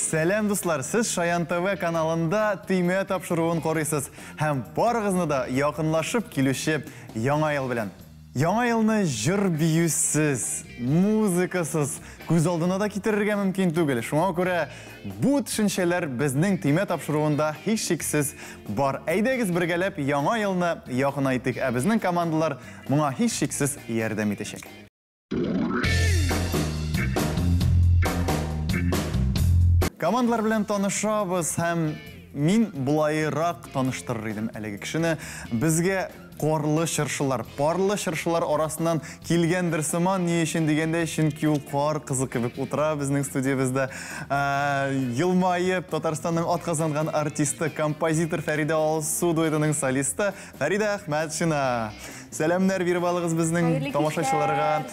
Сәлем дуслар, сіз Шаян ТВ каналында түйме тапшыруын корыйсыз һәм барыгызны да якынлашып килүче яңа ел белән. Яңа елны җыр биюсез, музыкасыз күз алдына да китерергә мөмкин түгел. Шуңа күрә бу төшенчәләр безнең түйме тапшыруында һич шиксез бар. Әйдәгез бергәләп яңа елны якынайтыйк, ә безнең командалар моңа һич шиксез ярдәм итәчәк. Командалар белән танышабыз һәм мин булайрак таныштырыр идем әлеге кешене. Безгә Корлы чыршылар, парлы чыршылар арасынан килгәндер сыман, ни өчен дигәндә, чөнки ул кар кызы кебек утыра безнең студиябызда. Елмаеп, Татарстанның атказанган артисты, композитор Фәридә Алсу дуэтының солисты Фәридә Әхмәтшина. Сәламнәр биреп алыгыз безнең тамашачыларга.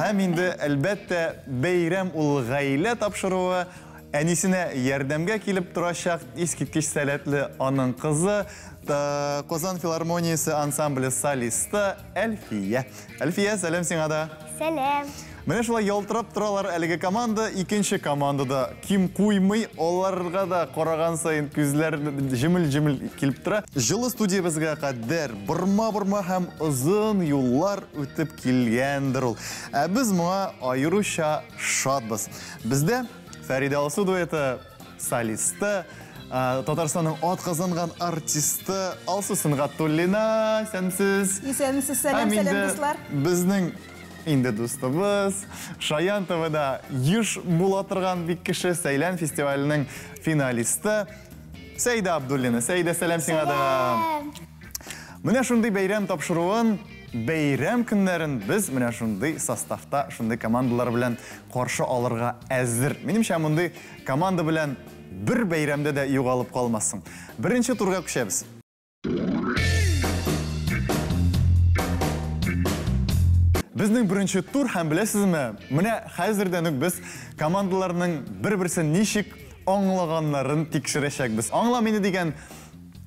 Һәм инде әлбәттә бәйрәм ул гаилә тапшыруы. Әнисенә ярдәмгә килеп торачак искиткеч сәләтле аның кызы, Казан филармониясы ансамбле солисты Әлфия. Әлфия, сәлем сиңа да. Сәлем. Менә шулай ялтырап торалар әлеге команда, икенче командада ким куймый, аларга да караган сайын күзләр җимел-җимел килеп тора. Җылы студиябызга кадәр борма-борма һәм озын юллар үтеп килгәндер ул. Ә без моңа аеруча шатбыз. Бездә Фәридә Алсу дуэты солисты, Татарстанның атказанган артисты Алсу Сынгатуллина, сәмсез. Исәнсез, сәлем дуслар. Безнең инде дустыбыз, Шаян ТВда еш була торган бик кеше, Сәйлән фестиваленең финалисты Сәйдә Абдуллина. Сәйдә, сәлем сиңа да. Менә шундый бәйрәм тапшыруын, бәйрәм көннәрен без менә шундый составта, шундый командалар белән каршы алырга әзер. Минемчә, мондый команда белән бер бәйрәмдә дә югалып калмассың. Беренче турга күчәбез. Безнең беренче тур һәм беләсезме, менә хәзердән үк без командаларның бер-берсен ничек аңлаганнарын тикшерәчәкбез. Аңла мине дигән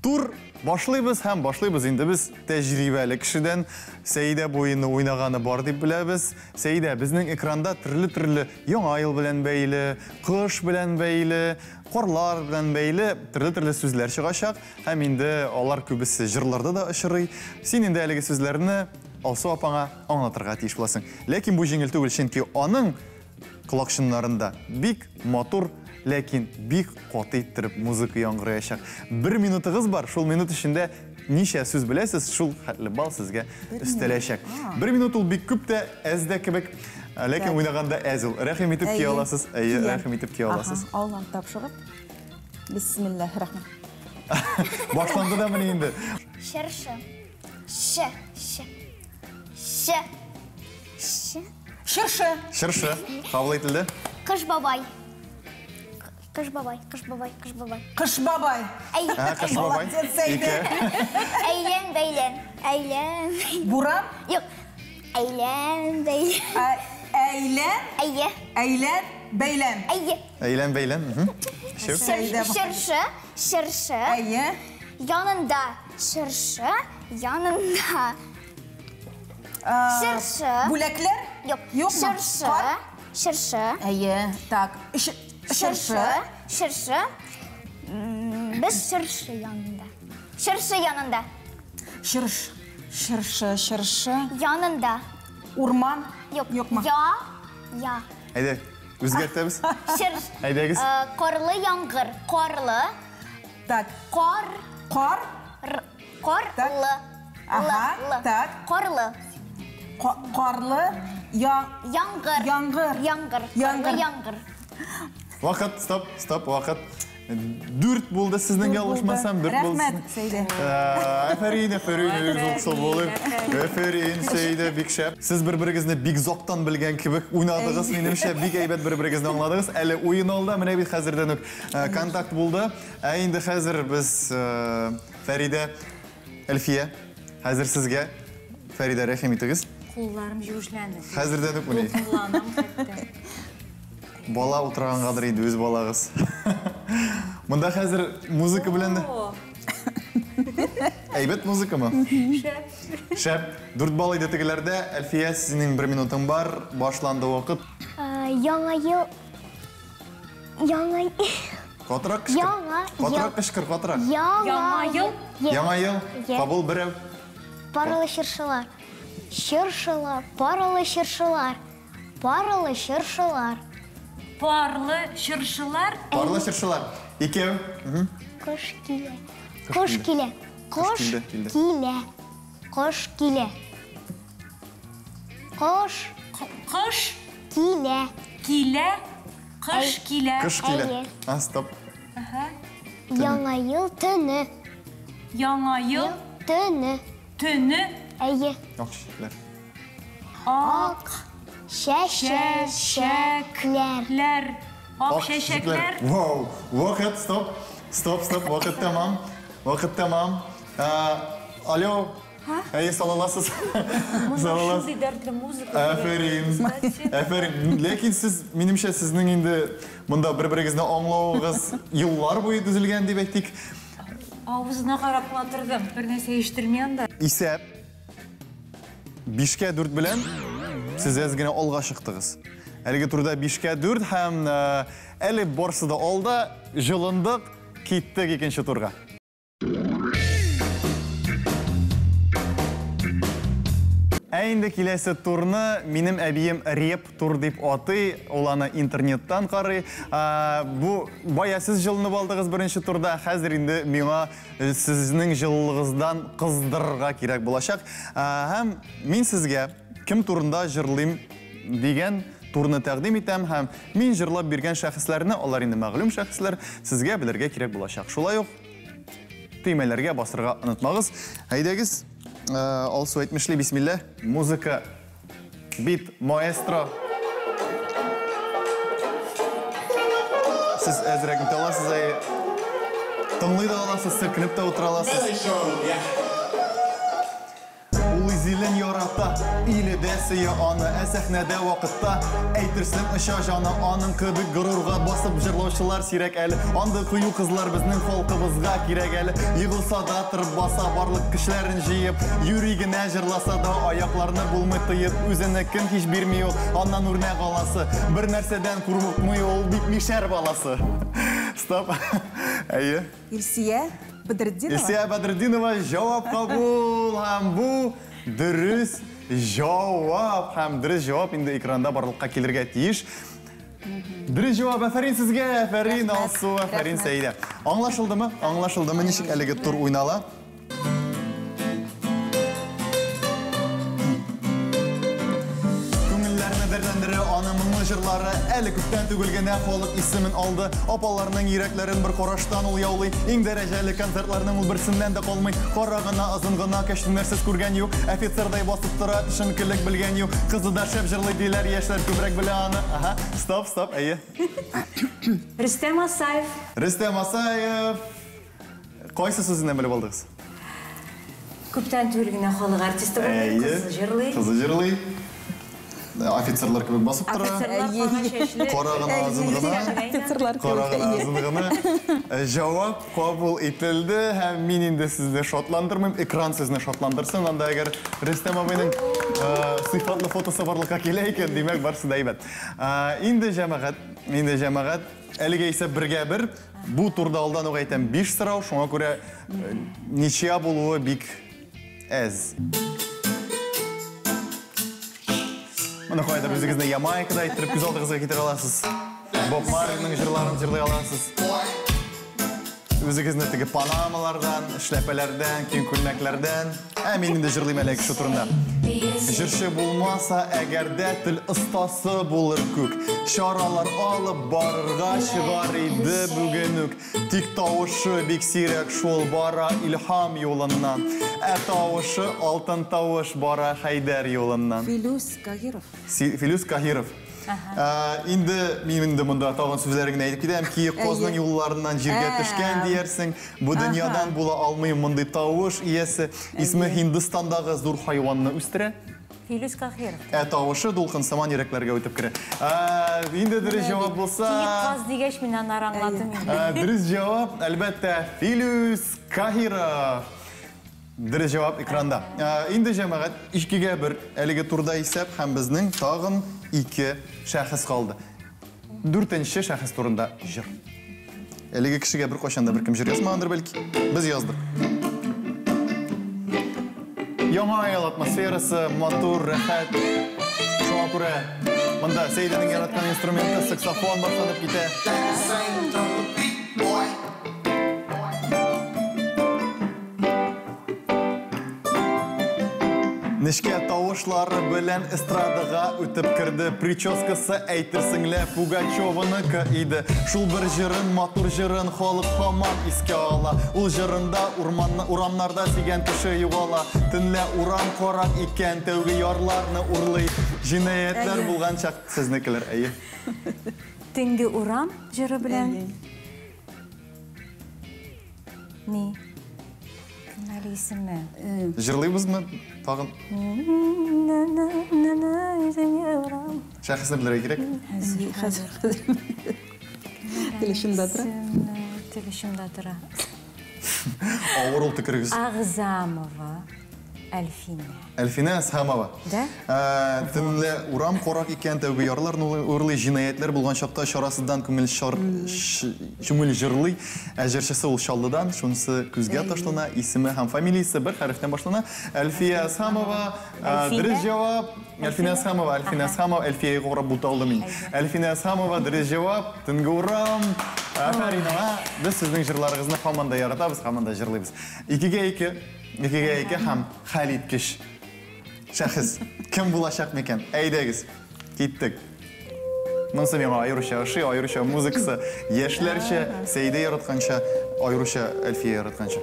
тур башлыйбыз һәм башлыйбыз инде без тәҗрибәле кешедән. Сәйдә буйны уйнаганы бар дип беләбез. Сәйдә безнең экранда төрле яңа ел белән бәйле, кыш белән бәйле, карлар белән бәйле төрле сүзләр чыгачак. Һәм инде алар күбесе җырларда да очрый. Син инде әлеге сүзләрне Алсу апаңа аңлатырга тиеш буласың. Ләкин бу җиңел түгел, чөнки аның колакчыннарында бик матур, ләкин бик каты иттереп музыка яңгыраячак. 1 минутыгыз бар, шул минут эчендә ничә сүз беләсез, шул хәтле бал сезгә өстәләчәк. 1 минут ул бик күп тә, әз дә кебек, ләкин уйнаганда әз ул. Рәхим итеп ки аласыз, рәхим итеп ки аласыз. Аллам тапшырып. Бисмиллаһир-рахман. Башланды да менә инде. Шыршы. Шыршы. Шыршы. Кабул ителде. Кыш бабай. Кыш бабай. Кыш бабай. Кыш бабай. Әйлән, бәйлән. Әйлән. Буран. Юк. Әйлән, бәйлән. Әйлән, бәйлән. Әйлән, бәйлән. Шыршы. Әйе. Янында. Шыршы. Янында. Шыршы. Бүләкләр? Юк. Шыршы. Әйе. Так. Шыршы. Без шыршы янында. Шыршы янында. Шыршы. Янында. Урман? Юкма. Я. Әйдә, үзгәртәбез. Шырш. Әйдәгез. Карлы яңгыр. Карлы. Так. Карлы. Ага. Так. Карлы. Яңгыр. Вакыт, стоп, вакыт. 4 булды сезнең ялгышмасам, 4 булды. Рәхмәт, Сәйдә. Афәрин, Сәйдә, бик шәп. Сез бер-берегезне бик зоктан белгән кебек уйнадыгыз, минемчә бик әйбәт бер-берегезне аңладыгыз. Әле уен алда, менә бит хәзердән үк контакт булды. Ә инде хәзер без Фәридә, Әлфия, хәзер сезгә Фәридә, рәхим итегез. Кулларым южланды. Хәзердән үк менә. Кулланам хәтта. Бала утыргангадыр инде үз балагыз. Монда хәзер музыка белән дә. Әйбәт музыкамы? Шәп. 4 бал иде тегеләрдә. Әлфия, синең 1 минутың бар. Башланды вакыт. Яңа ел Яңа Катырак кышкыр. Яңа Катырак ел. кышкыр, катырак. Яңа ел. Яңа ел. Е. Кабул берәү. Парылы чыршылар. Чыршылар, парылы чыршылар. Парылы чыршылар. Парлы шыршылар. Парлы чыршылар. Икәү. Кош килә. Кош килә. Кош килде, килде. килә. Кош килә. Кош Кыш килә. килә. Кыш килә. Кыш килә. Әйе. Стоп. Яңа ел төне. Яңа ел Төне. төне. Әйе. Ак чәчәкләр. Ак Чәчәкләр. чәчәкләр. Ак чәчәкләр. Вау. Вакыт, стоп. Стоп, вакыт тамам. Вакыт тамам. Алло. Әйе, салаласыз. Салаласыз. Шундый дәртле музыка. Аферин. Аферин. Ләкин сез, минемчә, сезнең инде монда бер-берегезне аңлавыгыз еллар буе төзелгән дип әйтик. Авызына карап кына тордым. Бер нәрсә ишетелми анда. Исәп 5-кә 4 белән сез әз генә алга чыктыгыз. Әлеге турда 5-кә 4 һәм әле барсы да алда җылындык, киттек икенче турга. Инде киләсе турны минем әбием реп тур дип атый, ул аны интернеттан карый. Бу бая сез җылынып алдыгыз беренче турда, хәзер инде миңа сезнең җылылыгыздан кыздырырга кирәк булачак. Һәм мин сезгә кем турында җырлыйм дигән турны тәкъдим итәм һәм мин җырлап биргән шәхесләрне, алар инде мәгълүм шәхесләр, сезгә белергә кирәк булачак. Шулай ук төймәләргә басырга онытмагыз. Әйдәгез, алсу әйтмешли, бисмилlah, музыка, бит, маэстро. Сез әзрәк итә аласыз, тыңлый да аласыз, сөркенеп тә утыра аласыз. Ул изилен ярата, иле дә сөя аны, ә сәхнәдә вакытта әйтерсең оча җаны, аның кебек гурурга басып җырлаучылар сирәк әле. Анда кую кызлар безнең халкыбызга кирәк әле. Йыгылса да тырып баса, барлык көчләрен җыеп, юри генә җырласа да аякларны булмый тыеп, үзенә кем һич бирми ул, аннан үрнәк аласы. Бер нәрсәдән курыкмый ул, бик мишәр баласы. Стоп. Әйе. Илсия Бадретдинова. Илсия Бадретдинова җавап кабул һәм бу дөрес җавап һәм дөрес җавап инде экранда барлыкка килергә тиеш. Дөрес җавап, афәрин сезгә, афәрин Алсу, афәрин Сәйдә. Аңлашылдымы? Аңлашылдымы ничек әлеге тур уйнала? Аның моңлы җырлары әле күптән түгел генә халык исемен алды. Апаларның йөрәкләрен бер караштан ул яулый. Иң дәрәҗәле концертларның ул берсеннән дә калмый. Кара гына, озын гына кәштәнәрсез күргән юк. Офицердай басып тора, төшенкелек белгән юк. Кызы да шәп җырлый диләр, яшьләр күбрәк белә аны. Аха, стоп, әйе. Рөстәм Асаев. Рөстәм Асаев. Кайсы сүзеннән белеп алдыгыз? Күптән түгел генә халык артисты булды. Кызы җырлый. Кызы җырлый. Офицерлар кебек басып тора. Карагына азын гына. Җавап кабул ителде һәм мин инде сезне шатландырмыйм. Экран сезне шатландырсын. Анда әгәр Рөстәм абыйның сыйфатлы фотосы барлыкка килә икән, димәк барсы да әйбәт. Инде җәмәгать, әлегә исә 1-1. Бу турда алдан ук әйтәм 5 сорау, шуңа күрә ничия булуы бик әз. Мына кайда үзегезне Ямайкада әйттереп күз алдыгызга китерә аласыз. Боб Марлиның җырларын җырлый аласыз. Үзегезне теге панамалардан, эшләпәләрдән, киң күлмәкләрдән. Мин инде җырлыйм әле шу турында. Җырчы булмаса, әгәр дә тел остасы булыр күк. Чаралар алып барырга чыгар иде бүген үк. Тик тавышы бик сирәк шул бара илһам юлыннан. Тавышы алтын тавыш бара Хәйдәр юлыннан. Филүс Каһиров. Инде мин монда тагын сүзләрен әйтеп китәм ки, козның юлларыннан җиргә төшкән диярсең. Бу дөньядан була алмый мондый тавыш иясе. Исме Һиндстандагы зур хайванны үстерә. Филүс Каһиров. Тавышы дулкын сыман йөрәкләргә үтеп керә. Инде дөрес җавап булса, Каз дигәч мин аны аңладым инде. Дөрес җавап әлбәттә Филүс Каһиров. Дөрес җавап экранда. Инде җәмәгать 2-1 әлеге турда исәп һәм безнең тагын 2 шәхес калды. 4-нче шәхес турында җыр. Әлеге кешегә бер кашанда бер кем җыр язмагандыр бәлки. Без яздык. Яңа ел атмосферасы, матур, рәхәт. Шуңа күрә монда Сәйдәнең яраткан инструменты саксофон башланып китә. Нишкә тавышлары белән эстрадага үтеп керде. Прическасы әйтерсеңлә Пугачеваныкы иде. Шул бер җырын, матур җырын халык һаман искә ала. Ул җырында урамнарда сөйгән кеше югала. Төнлә урам карак икән, тәүге ярларны урлый. Җинаятлар булган чак сезнекеләр, әйе. Төнге урам җыры белән. Ни? Кемнәр исеме? Җырлыйбызмы тагын? Шәхесне белергә кирәк. Телешимдә тора. Телешимдә тора. Авыр ул тикергез. Агзамова Әлфинә. Әлфинә Әсхамова. Да? Төнлә урам карак икән, тәүге ярларны урлый, җинаятлар булган чакта чарасыздан күңел җырлый. Җырчысы ул Чаллыдан, шунысы күзгә ташлана, исеме һәм фамилиясе бер хәрефтән башлана. Әлфия Әсхамова. Дөрес җавап. Әлфинә Әсхамова, Әлфинә Әсхамова, Әлфиягә карап бут алдым мин. Әлфинә Әсхамова, дөрес җавап. Төнге урам. Афәрин, без сезнең җырларыгызны һаман да яратабыз, һаман да җырлыйбыз. 2-2 һәм Халид киш. Шәхес, кем булачак микән? Әйдәгез, киттек. Монсы миңа аеруча ошый, аеруча музыкасы, яшьләрчә, Сәйдә яратканча, аеруча Әлфия яратканча.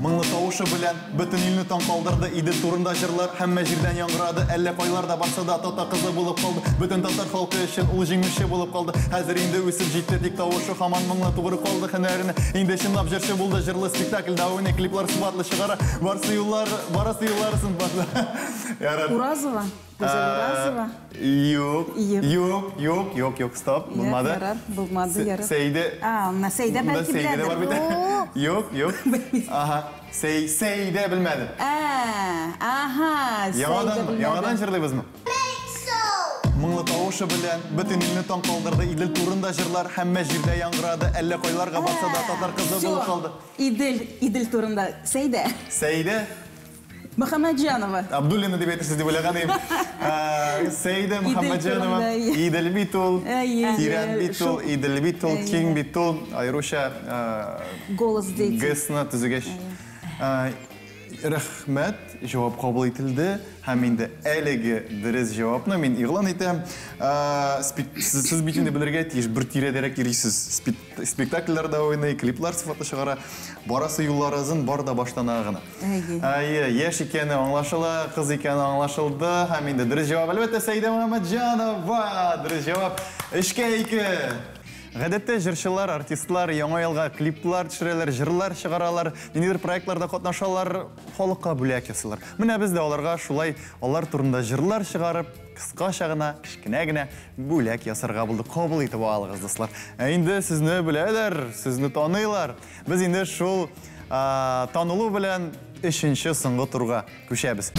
Моңлы тавышы белән бөтен илне таң калдырды, Идел турында җырлар һәммә җирдән яңгырады. Әллә кайларда барса да тата кызы булып калды. Бөтен татар халкы өчен ул җиңүче булып калды. Хәзер инде үсеп җитте, тик тавышы һаман моңлы тугры калды һөнәренә. Инде чынлап җырчы булды, җырлы спектакльдә уйный, клиплар сыйфатлы чыгара. Барысы юллары сыйфатлы. Уразова. Уразова. Yok, stop. Булмады. Булмады, ярар. Сәйдә. На Сәйдә бәлки Сәйдә бар бит. беләдер. Yok. Aha. Сәйдә белмәде. Яңадан җырлыйбызмы? Моңлы тавышы белән бөтен илне таң калдырды. Идел турында җырлар һәммә җирдә яңгырады. Әллә кайларга барса да татар кызы булып калды. Идел турында Сәйдә. Сәйдә Мөхәммәтҗанова. Абдуллина дип әйтәсез дип уйлаган идем. Сәйдә Мөхәммәтҗанова. Идел бит ул, Тирән бит ул, Идел бит ул, Киң бит ул. Айруша Голос дейтин. Гесна түзүгәч. Рәхмәт, җавап кабул ителде. Һәм инде әлеге дөрес җавапны мин игълан итәм. Сез бит инде белергә тиеш, бер тирәдәрәк йөрисез. Спектакльләрдә уйный, клиплар сыйфатлы чыгара. Барасы юлларыгызын бар да баштана гына. Яшь икәне аңлашыла, кыз икәне аңлашылды. Һәм инде дөрес җавап әлбәттә Сәйдә Мөхәммәтҗанова. Дөрес җавап 3-2. Гадәттә җырчылар, артистлар яңа елга клиплар төшерәләр, җырлар чыгаралар, ниндидер проектларда катнашалар, халыкка бүләк ясыйлар. Менә без дә аларга шулай алар турында җырлар чыгарып, кыскача гына, кичкенә генә бүләк ясарга булды. Кабул итеп алыгыз, дуслар. Инде сезне беләләр, сезне таныйлар. Без инде шул танылу белән 3нче соңгы турга күчәбез.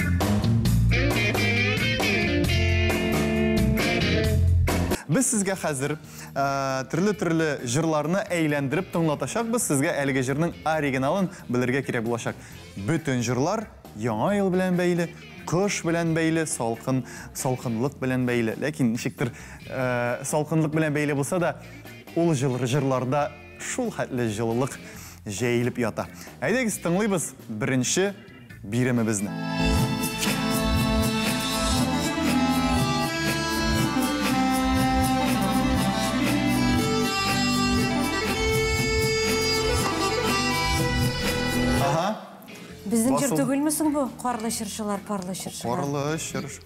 Biz sizga hozir turli jırlarni әйләндіріп тыңлаташакбыз. Sizga әлеге jırның оригиналын bilirga кирәк булачак. Бүтін jırlar яңа ел белән бәйле, кыш белән бәйле, салкынлык белән бәйле. Ләкин ничектер салкынлык белән бәйле булса да, ул jırларда шул хәтле җылылык җәелеп ята. Әйдәгез тыңлыйбыз беренче биремебезне. Безнең җыр түгелмесең бу? Карлы чыршылар, парлы чыршылар. Карлы чырш.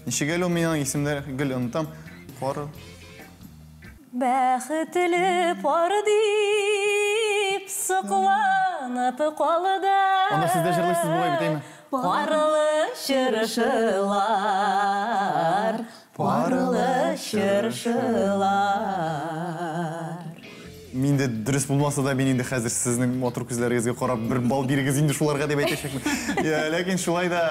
Ничегә ул минең исемдә гел онтам. Кар. Бәхетле пар дип сокланып калды. Анда сез дә җырлыйсыз бугай бит әйме? Парлы чыршылар, парлы чыршылар. Минде дөрес булмаса да, мин инде хәзер сезнең матур күзләрегезгә карап бер бал бирегез инде шуларга дип әйтәчәкмен. Ләкин шулай да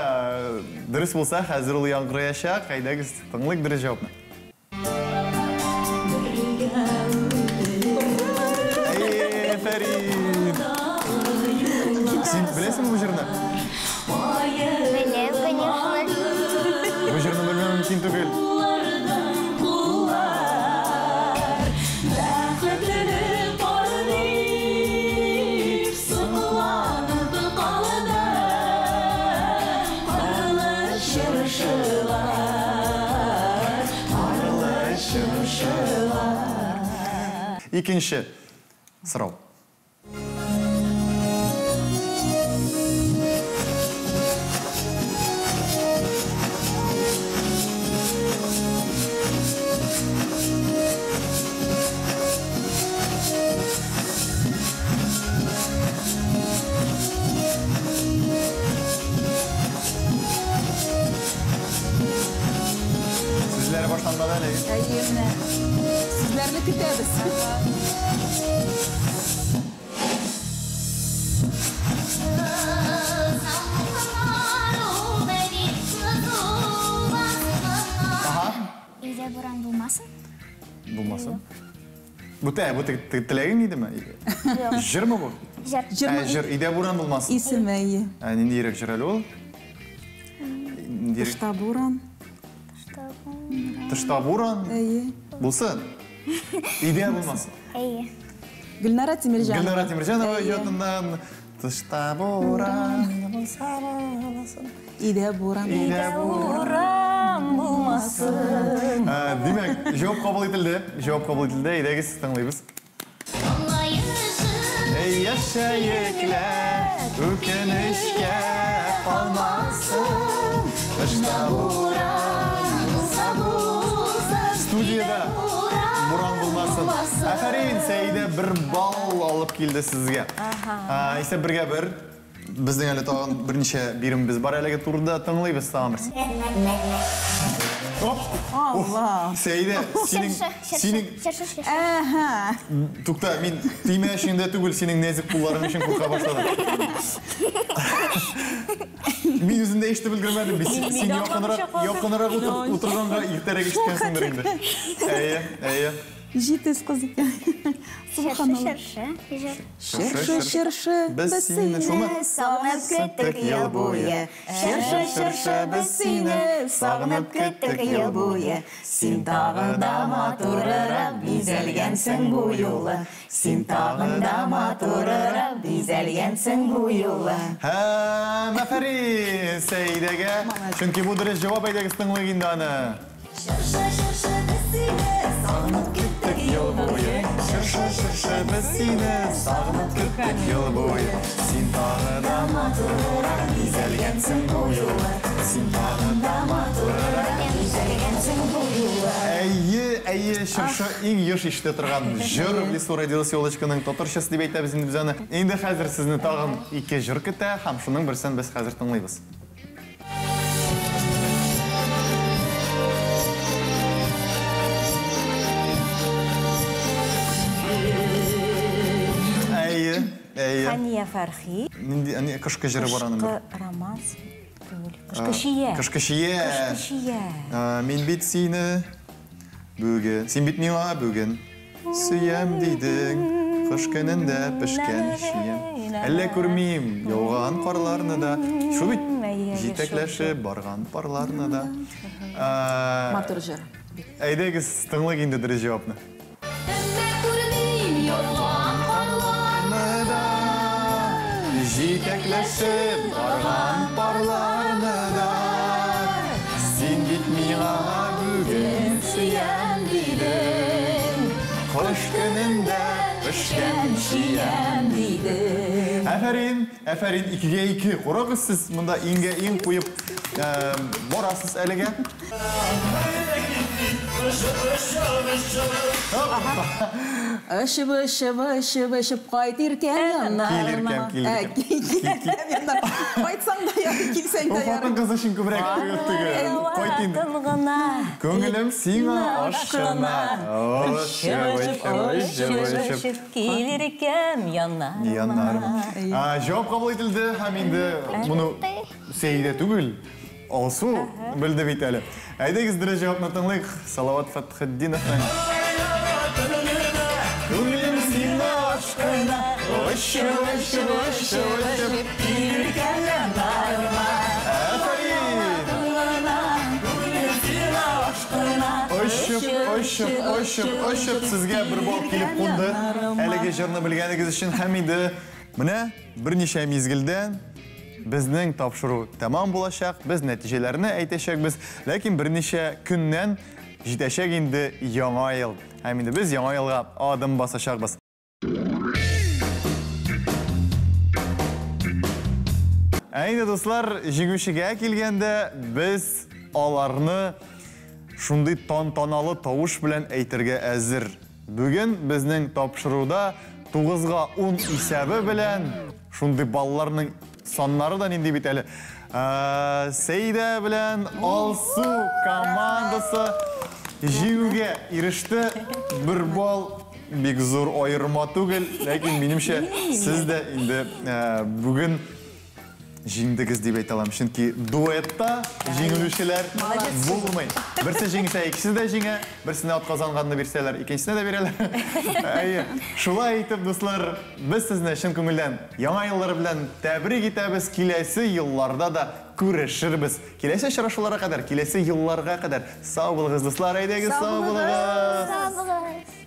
дөрес булса, хәзер ул яңгыраячак. Әйдәгез, тыңлыйк дөрес җавапны. tügül. İkinci sırav. Sizlere başlanmadan öyle. Әйемне. Sizlerle kütəbiz. Aha. İyice buran bulmasın. Bulmasın. Bu tileğin neydi mi? Jır mı bu? Jır. Jır. İde buran bulmasın. İsim әйе. Yani direkt jırali ol. Direkt Тышта буран. tışta buran Әйе. bulsun. İde bulmasın. İyi. Gülnara Тимиржанова. Gülnara Timircanova yodundan tışta buran bulsa bulasın. İde buran. İde Buram bulmasın. Demek cevap kabul edildi. Cevap kabul edildi. İdegi siz tanıyız. Ey yaşayıklar, ökünüşke kalmasın. Tışta Studiyada buran bulmasın. Aferin, Seyide bir bal alıp geldi sizge. İşte birge bir. Bizden öyle tağın birinci birimiz var. Öyle turda tanıyız tamamız. Hop. Allah. Seyide, senin Aha. Tukta, men tiyme işinde tügül senin nezik kulların için korka başladım. Men yüzünde işte bildirmedim. Sen yakınırak oturganға irtere geçkensindir indi. Eye. Жетіз қыз екен. Subhanallah. Шыршы, Biz seninle şunu Sağınıp küttük yıl boyu. Şırşı, biz seni sağınıp küttük yıl boyu. Sen tağında maturara bizelgensin bu yola. Sen tağında maturara bizelgensin bu yola. Ha, aferin Seyidege. Çünkü bu direkt cevap edegis tınlıgında ana. Sağınıp küttük yıl boyu. Şırşı, biz seni sağınıp küttük yıl boyu. Sen tağında maturara bizelgensin bu yola. Sen tağında maturara bizelgensin bu yola. Әйе, шыршы ең еш іште тұрған жыр Лису радиосы елочканың татаршасы деп айтабыз енді біз аны. Енді қазір сізні тағын ике жыр күтті, һәм шуның бірсін біз қазір тыңлайбыз. Әйе. Хания Фархи. Нинди кышкы жыры бар аның бір. Кышкы романс. Кышкы шие. Кышкы шие. Кышкы шие. Мен бит сені бүгін, сен бит миңа бүгін сүйем дейдің, қыш күнінде пішкен шием. Әлі көрмейм яуған қарларыны да, шу бит жетекләші барған парларыны да. Матур жыр. Әйдегіз тыңлық енді дұрыс жауапны. Жетекләші барған парларыны да, сен бит миңа бүгін сүйем дейдің, қыш күнінде пішкен шием Deydi. Әфәрин, ikige iki. Qoraqız siz mında inge in koyup borasız әліге. Ішіп қайтыркен янарма. Келіркем. Қайтсаң да яғы, келсең да Офатын яғы. қызы үшін көбірек өттігі. Қойт енді. Көңілім сиңа ашқына. Келерекем Янарма. Жауап қабыл етілді, һәм енді мұны Сейде түгіл. Алсу білді бейт әлі. Әйдегіз дұрыс жауапны тыңлайық. Салават Фатхиддиновтан. Көңілім сиңа ашқына. Келерекем янарма. Әфәрин. Ошып сезгә бер бал килеп кунды. Әлеге җырны белгәнегез өчен хәмиде. Менә берничә мизгелдән безнең тапшыру тәмам булачак. Без нәтиҗәләрне әйтәчәкбез, ләкин берничә көннән җитәчәк инде яңа ел. Һәм инде без яңа елга адым басачакбыз. Әйдә дуслар, җиңүчегә килгәндә без аларны шундый тантаналы тавыш белән әйтергә әзер. Бүген безнең тапшыруда 9-га 10 исәбе белән шундый балларның саннары да нинди бит әле. Сәйдә белән Алсу командасы җиңүгә иреште. Бер бал бик зур аерма түгел, ләкин минемчә сез дә инде бүген җиңдегез дип әйтә алам. Чөнки дуэтта җиңүчеләр булмый. Берсе җиңсә, икесе дә җиңә, берсенә атказанганны бирсәләр, икенчесенә дә бирәләр. Шулай итеп, дуслар, без сезне чын күңелдән яңа еллар белән тәбрик итәбез. Киләсе елларда да күрешербез. Киләсе очрашуларга кадәр, киләсе елларга кадәр сау булыгыз, дуслар, әйдәгез, сау булыгыз. Sağ olun.